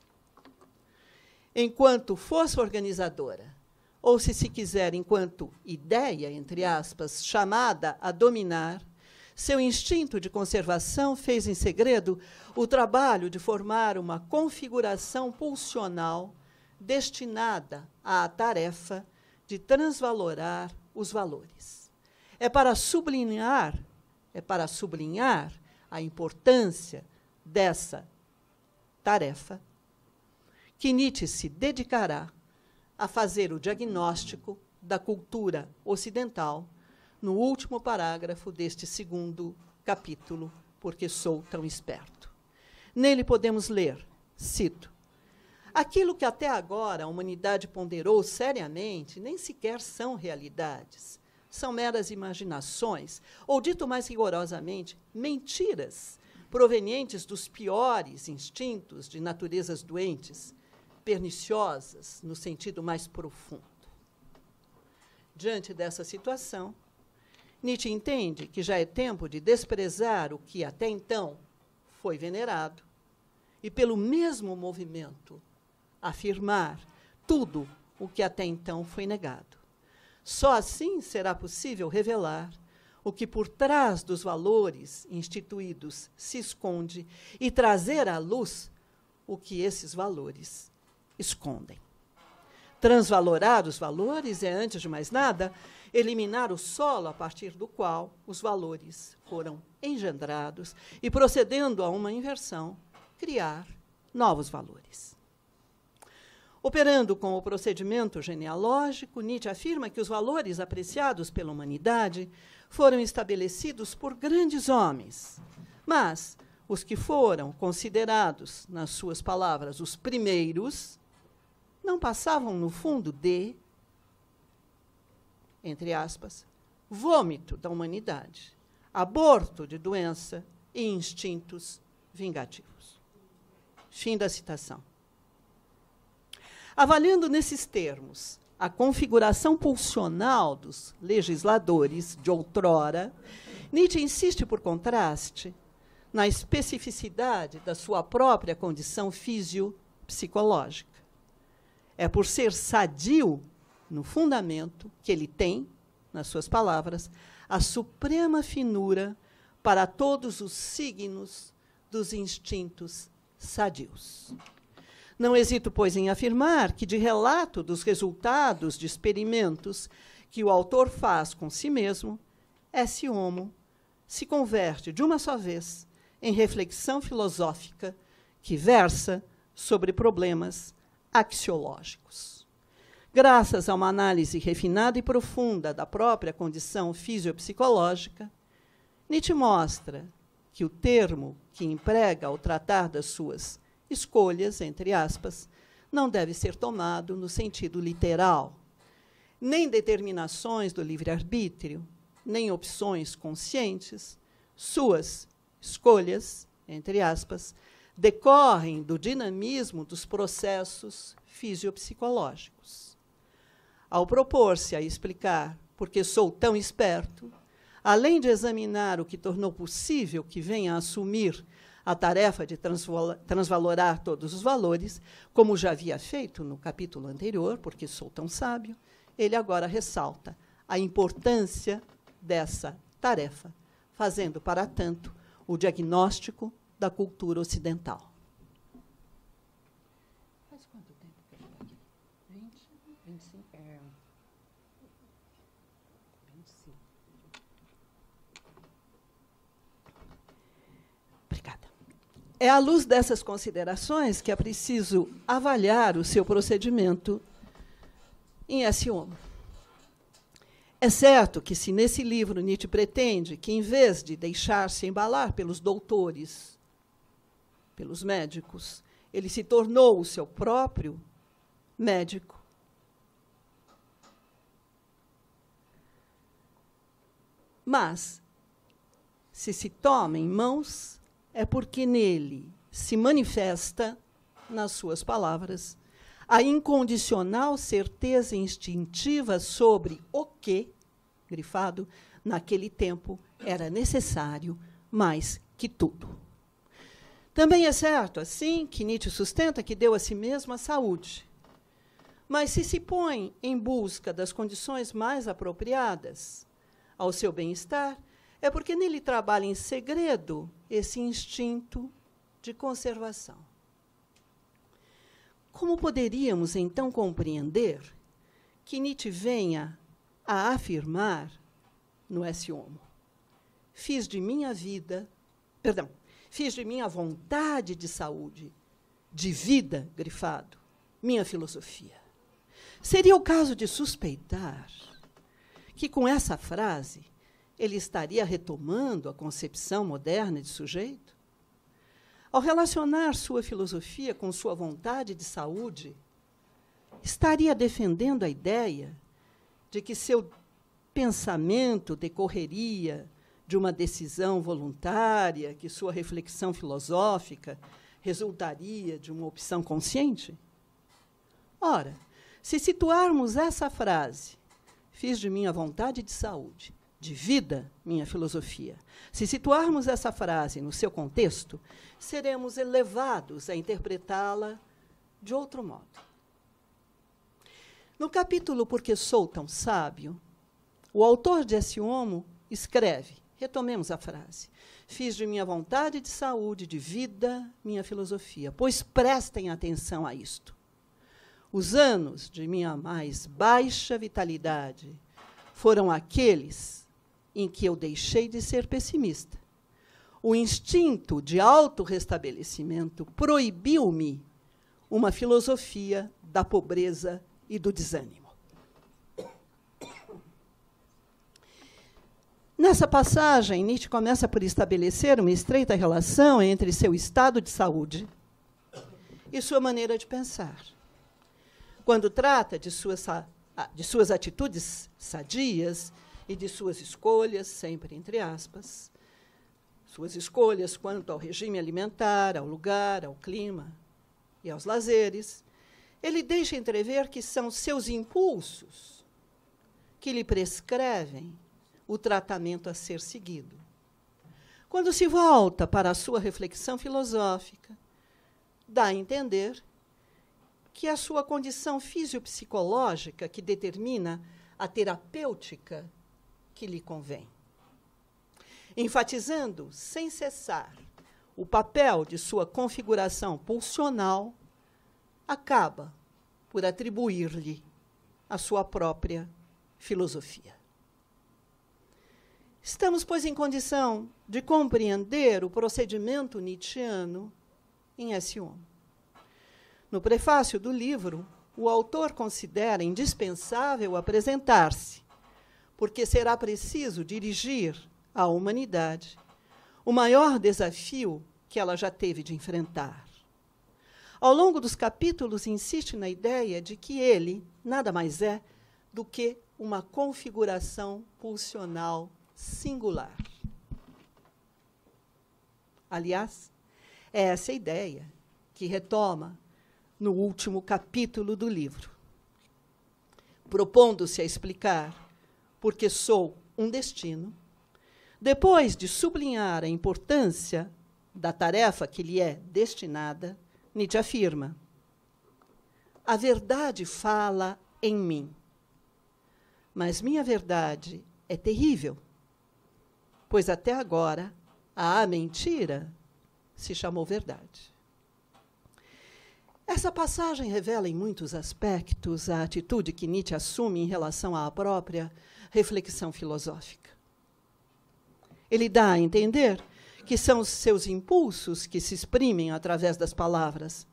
Enquanto força organizadora, ou, se quiser, enquanto ideia, entre aspas, chamada a dominar, seu instinto de conservação fez em segredo o trabalho de formar uma configuração pulsional destinada à tarefa de transvalorar os valores. É para sublinhar a importância dessa tarefa que Nietzsche se dedicará a fazer o diagnóstico da cultura ocidental no último parágrafo deste segundo capítulo, Porque Sou Tão Esperto. Nele podemos ler, cito, aquilo que até agora a humanidade ponderou seriamente nem sequer são realidades, são meras imaginações, ou, dito mais rigorosamente, mentiras, provenientes dos piores instintos de naturezas doentes, perniciosas no sentido mais profundo. Diante dessa situação, Nietzsche entende que já é tempo de desprezar o que até então foi venerado e, pelo mesmo movimento, afirmar tudo o que até então foi negado. Só assim será possível revelar o que por trás dos valores instituídos se esconde e trazer à luz o que esses valores escondem. Transvalorar os valores é, antes de mais nada, eliminar o solo a partir do qual os valores foram engendrados e, procedendo a uma inversão, criar novos valores. Operando com o procedimento genealógico, Nietzsche afirma que os valores apreciados pela humanidade foram estabelecidos por grandes homens, mas os que foram considerados, nas suas palavras, os primeiros, não passavam, no fundo, de, entre aspas, vômito da humanidade, aborto de doença e instintos vingativos. Fim da citação. Avaliando nesses termos a configuração pulsional dos legisladores de outrora, Nietzsche insiste, por contraste, na especificidade da sua própria condição fisiopsicológica. É por ser sadio no fundamento que ele tem, nas suas palavras, a suprema finura para todos os signos dos instintos sadios. Não hesito, pois, em afirmar que, de relato dos resultados de experimentos que o autor faz com si mesmo, esse homo se converte, de uma só vez, em reflexão filosófica que versa sobre problemas axiológicos. Graças a uma análise refinada e profunda da própria condição fisiopsicológica, Nietzsche mostra que o termo que emprega ao tratar das suas escolhas, entre aspas, não deve ser tomado no sentido literal, nem determinações do livre-arbítrio, nem opções conscientes. Suas escolhas, entre aspas, decorrem do dinamismo dos processos fisiopsicológicos. Ao propor-se a explicar por que sou tão esperto, além de examinar o que tornou possível que venha a assumir a tarefa de transvalorar todos os valores, como já havia feito no capítulo anterior, porque sou tão sábio, ele agora ressalta a importância dessa tarefa, fazendo, para tanto, o diagnóstico da cultura ocidental. Faz quanto tempo que eu estou aqui? 20? 25? 25. Obrigada. É à luz dessas considerações que é preciso avaliar o seu procedimento em esse homo. É certo que, se nesse livro Nietzsche pretende que, em vez de deixar-se embalar pelos doutores, pelos médicos, ele se tornou o seu próprio médico, mas, se toma em mãos, é porque nele se manifesta, nas suas palavras, a incondicional certeza instintiva sobre o que, grifado, naquele tempo era necessário mais que tudo. Também é certo, assim, que Nietzsche sustenta que deu a si mesmo a saúde. Mas se põe em busca das condições mais apropriadas ao seu bem-estar, é porque nele trabalha em segredo esse instinto de conservação. Como poderíamos, então, compreender que Nietzsche venha a afirmar no Esse Homo: fiz de minha vontade de saúde, de vida, grifado, minha filosofia? Seria o caso de suspeitar que, com essa frase, ele estaria retomando a concepção moderna de sujeito? Ao relacionar sua filosofia com sua vontade de saúde, estaria defendendo a ideia de que seu pensamento decorreria de uma decisão voluntária, que sua reflexão filosófica resultaria de uma opção consciente? Ora, se situarmos essa frase, fiz de minha vontade de saúde, de vida, minha filosofia. Se situarmos essa frase no seu contexto, seremos levados a interpretá-la de outro modo. No capítulo Porque Sou Tão Sábio, o autor de Esse Homo escreve, retomemos a frase, fiz de minha vontade de saúde, de vida, minha filosofia, pois prestem atenção a isto. Os anos de minha mais baixa vitalidade foram aqueles em que eu deixei de ser pessimista. O instinto de autorrestabelecimento proibiu-me uma filosofia da pobreza e do desânimo. Nessa passagem, Nietzsche começa por estabelecer uma estreita relação entre seu estado de saúde e sua maneira de pensar. Quando trata de suas atitudes sadias e de suas escolhas, sempre entre aspas, suas escolhas quanto ao regime alimentar, ao lugar, ao clima e aos lazeres, ele deixa entrever que são seus impulsos que lhe prescrevem o tratamento a ser seguido. Quando se volta para a sua reflexão filosófica, dá a entender que é a sua condição fisiopsicológica que determina a terapêutica que lhe convém. Enfatizando, sem cessar, o papel de sua configuração pulsional, acaba por atribuir-lhe a sua própria filosofia. Estamos, pois, em condição de compreender o procedimento nietzschiano em Esse Homo. No prefácio do livro, o autor considera indispensável apresentar-se, porque será preciso dirigir à humanidade o maior desafio que ela já teve de enfrentar. Ao longo dos capítulos, insiste na ideia de que ele nada mais é do que uma configuração pulsional singular. Aliás, é essa ideia que retoma no último capítulo do livro, propondo-se a explicar porque sou um destino. Depois de sublinhar a importância da tarefa que lhe é destinada, Nietzsche afirma: a verdade fala em mim, mas minha verdade é terrível, pois até agora a mentira se chamou verdade. Essa passagem revela em muitos aspectos a atitude que Nietzsche assume em relação à própria reflexão filosófica. Ele dá a entender que são os seus impulsos que se exprimem através das palavras.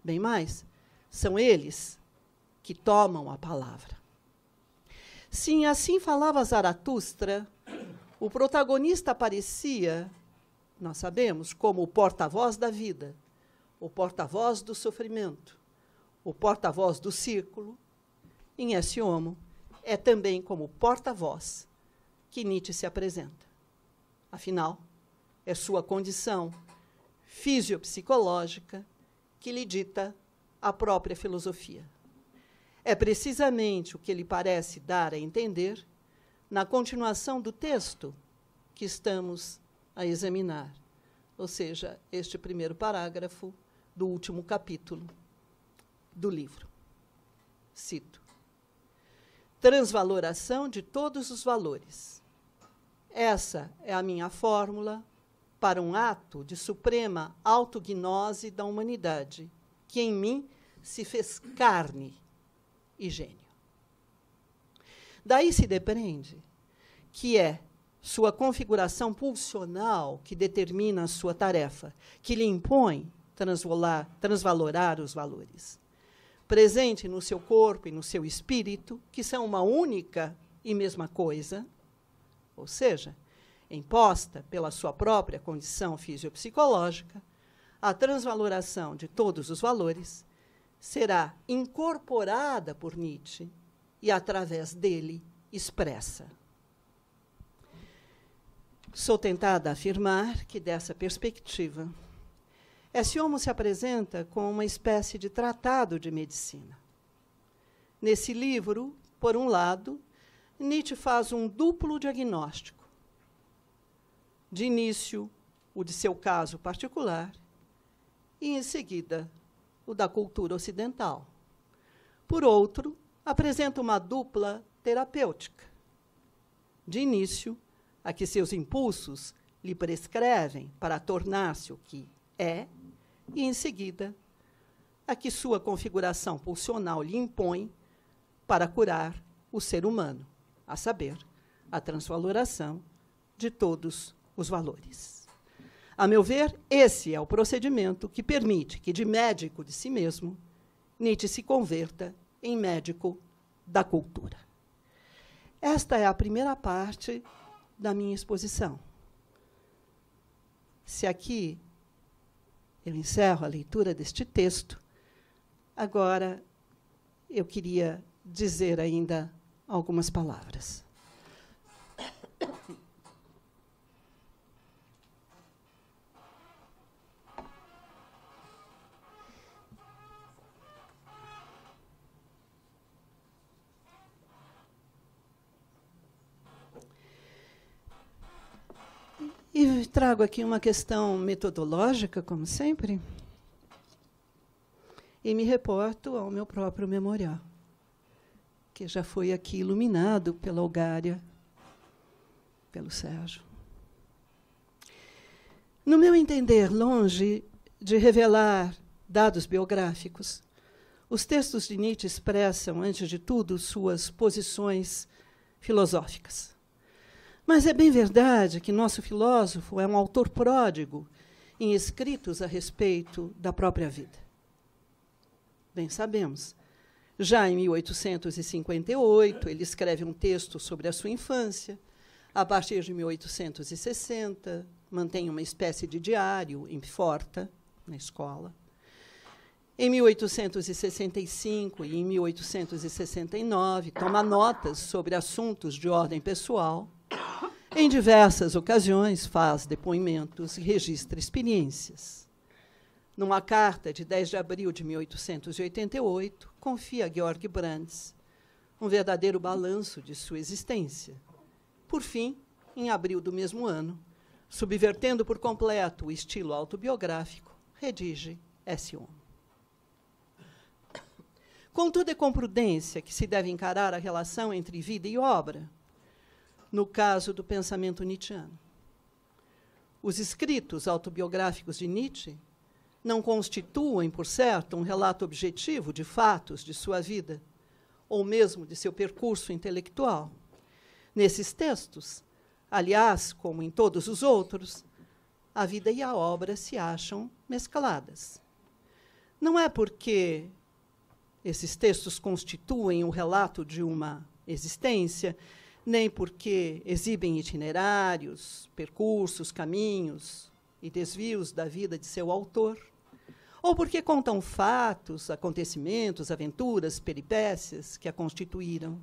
Bem mais, são eles que tomam a palavra. Sim, assim falava Zaratustra, o protagonista aparecia, nós sabemos, como o porta-voz da vida, o porta-voz do sofrimento, o porta-voz do círculo. Em Esse Homo, é também como porta-voz que Nietzsche se apresenta. Afinal, é sua condição fisiopsicológica que lhe dita a própria filosofia. É precisamente o que ele parece dar a entender na continuação do texto que estamos a examinar, ou seja, este primeiro parágrafo do último capítulo do livro. Cito: transvaloração de todos os valores. Essa é a minha fórmula para um ato de suprema autognose da humanidade, que em mim se fez carne e gênio. Daí se depreende que é sua configuração pulsional que determina a sua tarefa, que lhe impõe transvalorar os valores, presente no seu corpo e no seu espírito, que são uma única e mesma coisa, ou seja, imposta pela sua própria condição fisiopsicológica, a transvaloração de todos os valores será incorporada por Nietzsche e, através dele, expressa. Sou tentada a afirmar que, dessa perspectiva, Esse Homo se apresenta como uma espécie de tratado de medicina. Nesse livro, por um lado, Nietzsche faz um duplo diagnóstico. De início, o de seu caso particular, e, em seguida, o da cultura ocidental. Por outro, apresenta uma dupla terapêutica. De início, a que seus impulsos lhe prescrevem para tornar-se o que é, e, em seguida, a que sua configuração pulsional lhe impõe para curar o ser humano, a saber, a transvaloração de todos os valores. A meu ver, esse é o procedimento que permite que, de médico de si mesmo, Nietzsche se converta em médico da cultura. Esta é a primeira parte da minha exposição. Se aqui eu encerro a leitura deste texto, agora eu queria dizer ainda algumas palavras. E trago aqui uma questão metodológica, como sempre, e me reporto ao meu próprio memorial, que já foi aqui iluminado pela Olgária, pelo Sérgio. No meu entender, longe de revelar dados biográficos, os textos de Nietzsche expressam, antes de tudo, suas posições filosóficas. Mas é bem verdade que nosso filósofo é um autor pródigo em escritos a respeito da própria vida. Bem sabemos. Já em 1858, ele escreve um texto sobre a sua infância. A partir de 1860, mantém uma espécie de diário em Pforta, na escola. Em 1865 e em 1869, toma notas sobre assuntos de ordem pessoal. Em diversas ocasiões, faz depoimentos e registra experiências. Numa carta de 10 de abril de 1888, confia a Georg Brandes um verdadeiro balanço de sua existência. Por fim, em abril do mesmo ano, subvertendo por completo o estilo autobiográfico, redige S1. Contudo, é com prudência que se deve encarar a relação entre vida e obra, no caso do pensamento nietzschiano. Os escritos autobiográficos de Nietzsche não constituem, por certo, um relato objetivo de fatos de sua vida, ou mesmo de seu percurso intelectual. Nesses textos, aliás, como em todos os outros, a vida e a obra se acham mescladas. Não é porque esses textos constituem o relato de uma existência, nem porque exibem itinerários, percursos, caminhos e desvios da vida de seu autor, ou porque contam fatos, acontecimentos, aventuras, peripécias que a constituíram,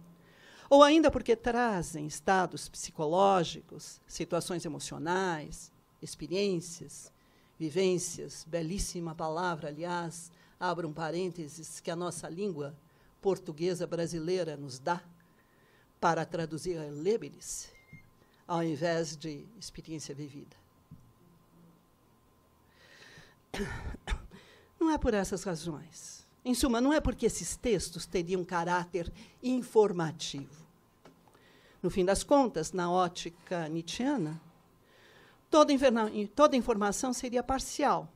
ou ainda porque trazem estados psicológicos, situações emocionais, experiências, vivências, belíssima palavra, aliás, abra um parênteses, que a nossa língua portuguesa brasileira nos dá, para traduzir Leibniz, ao invés de experiência vivida. Não é por essas razões. Em suma, não é porque esses textos teriam caráter informativo. No fim das contas, na ótica nietzschiana, toda informação seria parcial,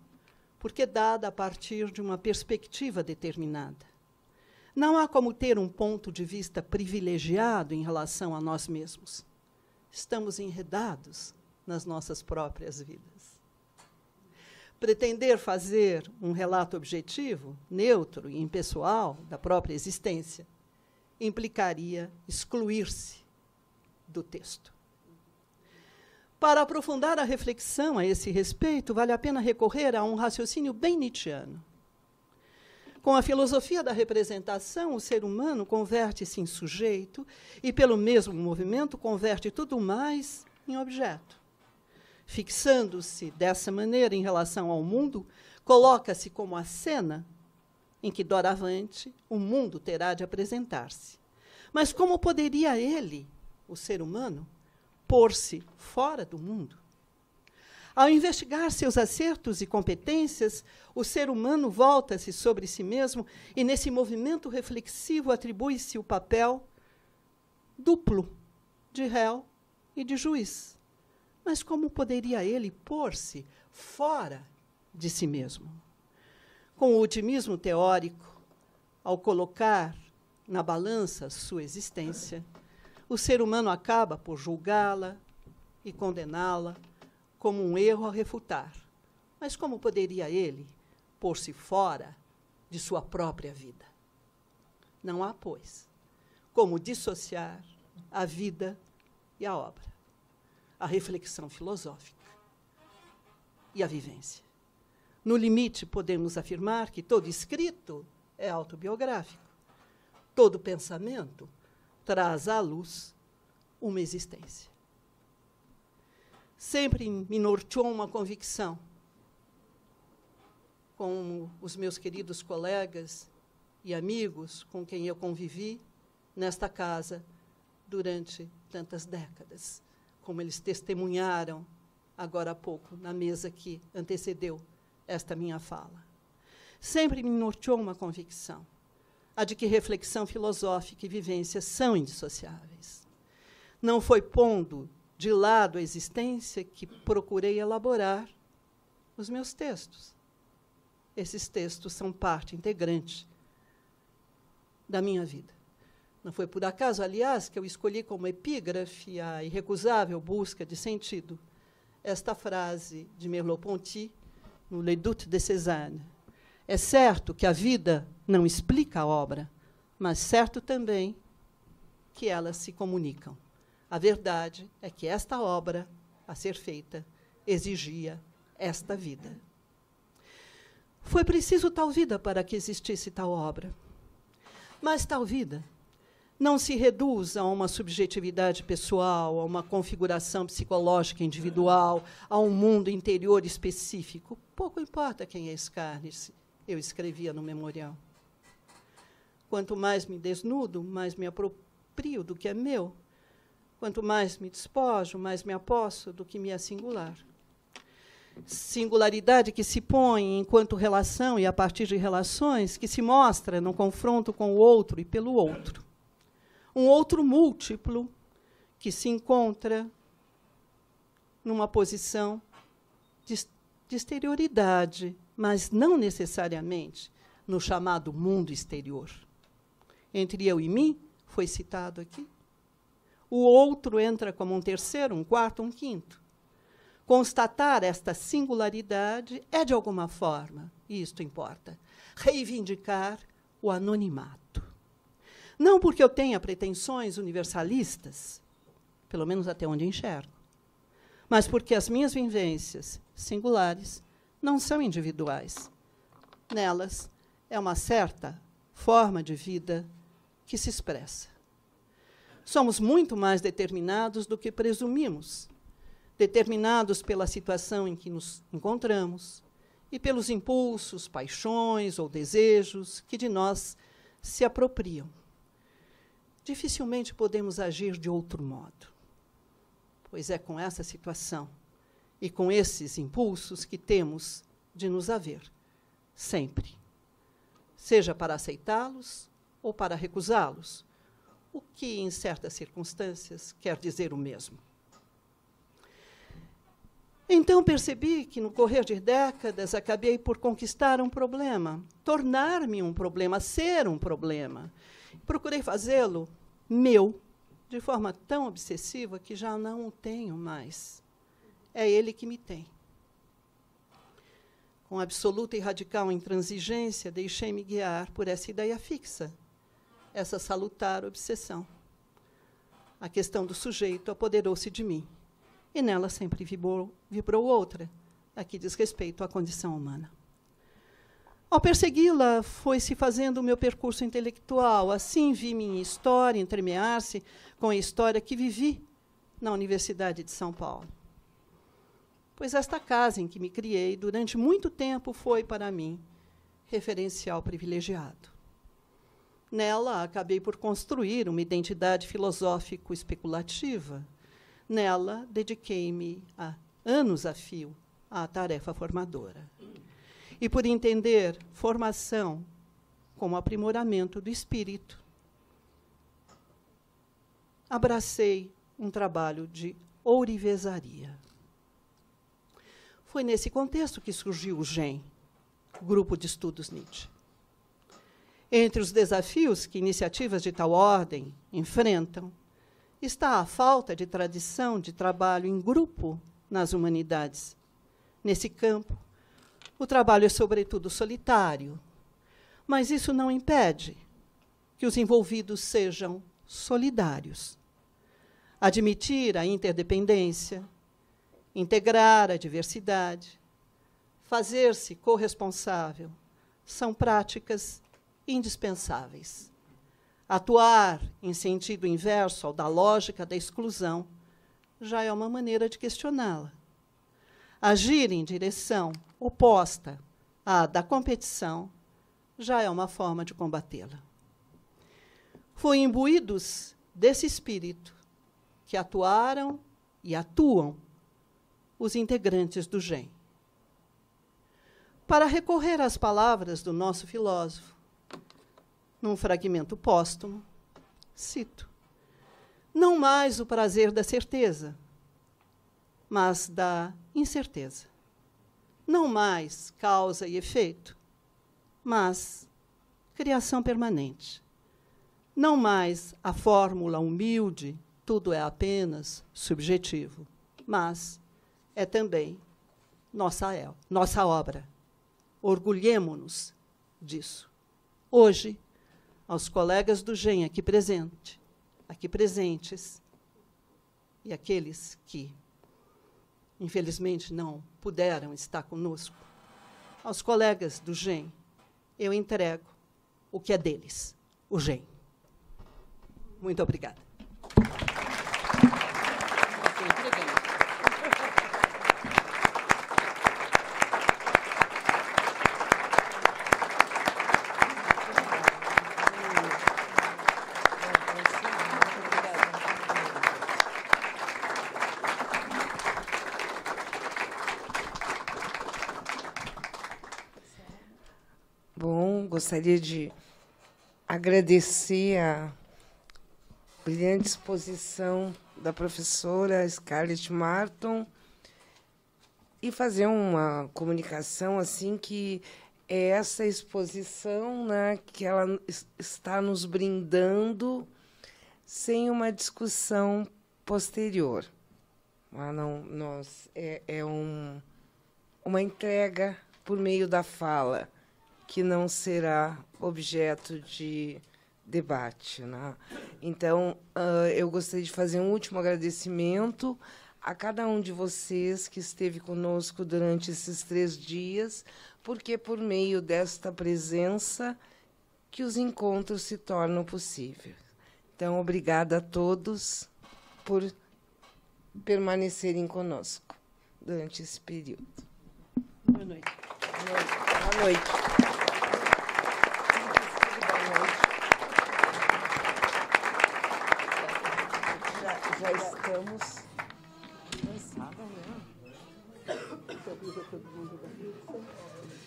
porque dada a partir de uma perspectiva determinada. Não há como ter um ponto de vista privilegiado em relação a nós mesmos. Estamos enredados nas nossas próprias vidas. Pretender fazer um relato objetivo, neutro e impessoal da própria existência implicaria excluir-se do texto. Para aprofundar a reflexão a esse respeito, vale a pena recorrer a um raciocínio bem nietzschiano. Com a filosofia da representação, o ser humano converte-se em sujeito e, pelo mesmo movimento, converte tudo mais em objeto. Fixando-se dessa maneira em relação ao mundo, coloca-se como a cena em que, doravante, o mundo terá de apresentar-se. Mas como poderia ele, o ser humano, pôr-se fora do mundo? Ao investigar seus acertos e competências, o ser humano volta-se sobre si mesmo e, nesse movimento reflexivo, atribui-se o papel duplo de réu e de juiz. Mas como poderia ele pôr-se fora de si mesmo? Com o otimismo teórico, ao colocar na balança sua existência, o ser humano acaba por julgá-la e condená-la como um erro a refutar. Mas como poderia ele pôr-se fora de sua própria vida? Não há, pois, como dissociar a vida e a obra, a reflexão filosófica e a vivência. No limite, podemos afirmar que todo escrito é autobiográfico. Todo pensamento traz à luz uma existência. Sempre me norteou uma convicção, com os meus queridos colegas e amigos com quem eu convivi nesta casa durante tantas décadas, como eles testemunharam agora há pouco, na mesa que antecedeu esta minha fala. Sempre me norteou uma convicção, a de que reflexão filosófica e vivência são indissociáveis. Não foi pondo de lado a existência que procurei elaborar os meus textos. Esses textos são parte integrante da minha vida. Não foi por acaso, aliás, que eu escolhi como epígrafe a irrecusável busca de sentido esta frase de Merleau-Ponty, no Le Doute de Cézanne. É certo que a vida não explica a obra, mas certo também que elas se comunicam. A verdade é que esta obra, a ser feita, exigia esta vida. Foi preciso tal vida para que existisse tal obra. Mas tal vida não se reduz a uma subjetividade pessoal, a uma configuração psicológica individual, a um mundo interior específico. Pouco importa quem é Escarnes, eu escrevia no memorial. Quanto mais me desnudo, mais me aproprio do que é meu. Quanto mais me despojo, mais me aposso do que me é singular. Singularidade que se põe enquanto relação e a partir de relações que se mostra no confronto com o outro e pelo outro. Um outro múltiplo que se encontra numa posição de exterioridade, mas não necessariamente no chamado mundo exterior. Entre eu e mim, foi citado aqui, o outro entra como um terceiro, um quarto, um quinto. Constatar esta singularidade é, de alguma forma, e isto importa, reivindicar o anonimato. Não porque eu tenha pretensões universalistas, pelo menos até onde enxergo, mas porque as minhas vivências singulares não são individuais. Nelas é uma certa forma de vida que se expressa. Somos muito mais determinados do que presumimos, determinados pela situação em que nos encontramos e pelos impulsos, paixões ou desejos que de nós se apropriam. Dificilmente podemos agir de outro modo, pois é com essa situação e com esses impulsos que temos de nos haver, sempre, seja para aceitá-los ou para recusá-los, o que, em certas circunstâncias, quer dizer o mesmo. Então percebi que, no correr de décadas, acabei por conquistar um problema, tornar-me um problema, ser um problema. Procurei fazê-lo meu, de forma tão obsessiva que já não o tenho mais. É ele que me tem. Com absoluta e radical intransigência, deixei-me guiar por essa ideia fixa, essa salutar obsessão. A questão do sujeito apoderou-se de mim, e nela sempre vibrou outra, a que diz respeito à condição humana. Ao persegui-la, foi-se fazendo o meu percurso intelectual. Assim vi minha história entremear-se com a história que vivi na Universidade de São Paulo. Pois esta casa em que me criei durante muito tempo foi, para mim, referencial privilegiado. Nela, acabei por construir uma identidade filosófico-especulativa. Nela, dediquei-me há anos a fio à tarefa formadora. E por entender formação como aprimoramento do espírito, abracei um trabalho de ourivesaria. Foi nesse contexto que surgiu o GEM, Grupo de Estudos Nietzsche. Entre os desafios que iniciativas de tal ordem enfrentam está a falta de tradição de trabalho em grupo nas humanidades. Nesse campo, o trabalho é sobretudo solitário, mas isso não impede que os envolvidos sejam solidários. Admitir a interdependência, integrar a diversidade, fazer-se corresponsável, são práticas indispensáveis. Atuar em sentido inverso ao da lógica da exclusão já é uma maneira de questioná-la. Agir em direção oposta à da competição já é uma forma de combatê-la. Foi imbuídos desse espírito que atuaram e atuam os integrantes do GEM. Para recorrer às palavras do nosso filósofo, num fragmento póstumo, cito: não mais o prazer da certeza, mas da incerteza. Não mais causa e efeito, mas criação permanente. Não mais a fórmula humilde, tudo é apenas subjetivo, mas é também nossa obra. Orgulhemo-nos disso. Hoje, aos colegas do GEM aqui presentes, e aqueles que, infelizmente, não puderam estar conosco, aos colegas do GEM, eu entrego o que é deles, o GEM. Muito obrigada. Bom, gostaria de agradecer a brilhante exposição da professora Scarlett Marton e fazer uma comunicação assim que é essa exposição, né, que ela está nos brindando sem uma discussão posterior. Uma entrega por meio da fala, que não será objeto de debate, né? Então, eu gostaria de fazer um último agradecimento a cada um de vocês que esteve conosco durante esses 3 dias, porque é por meio desta presença que os encontros se tornam possíveis. Então, obrigada a todos por permanecerem conosco durante esse período. Boa noite. Boa noite. Já estamos cansadas, né?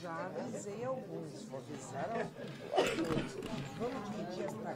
Já avisei alguns, vou avisar alguns. Vamos dividir esta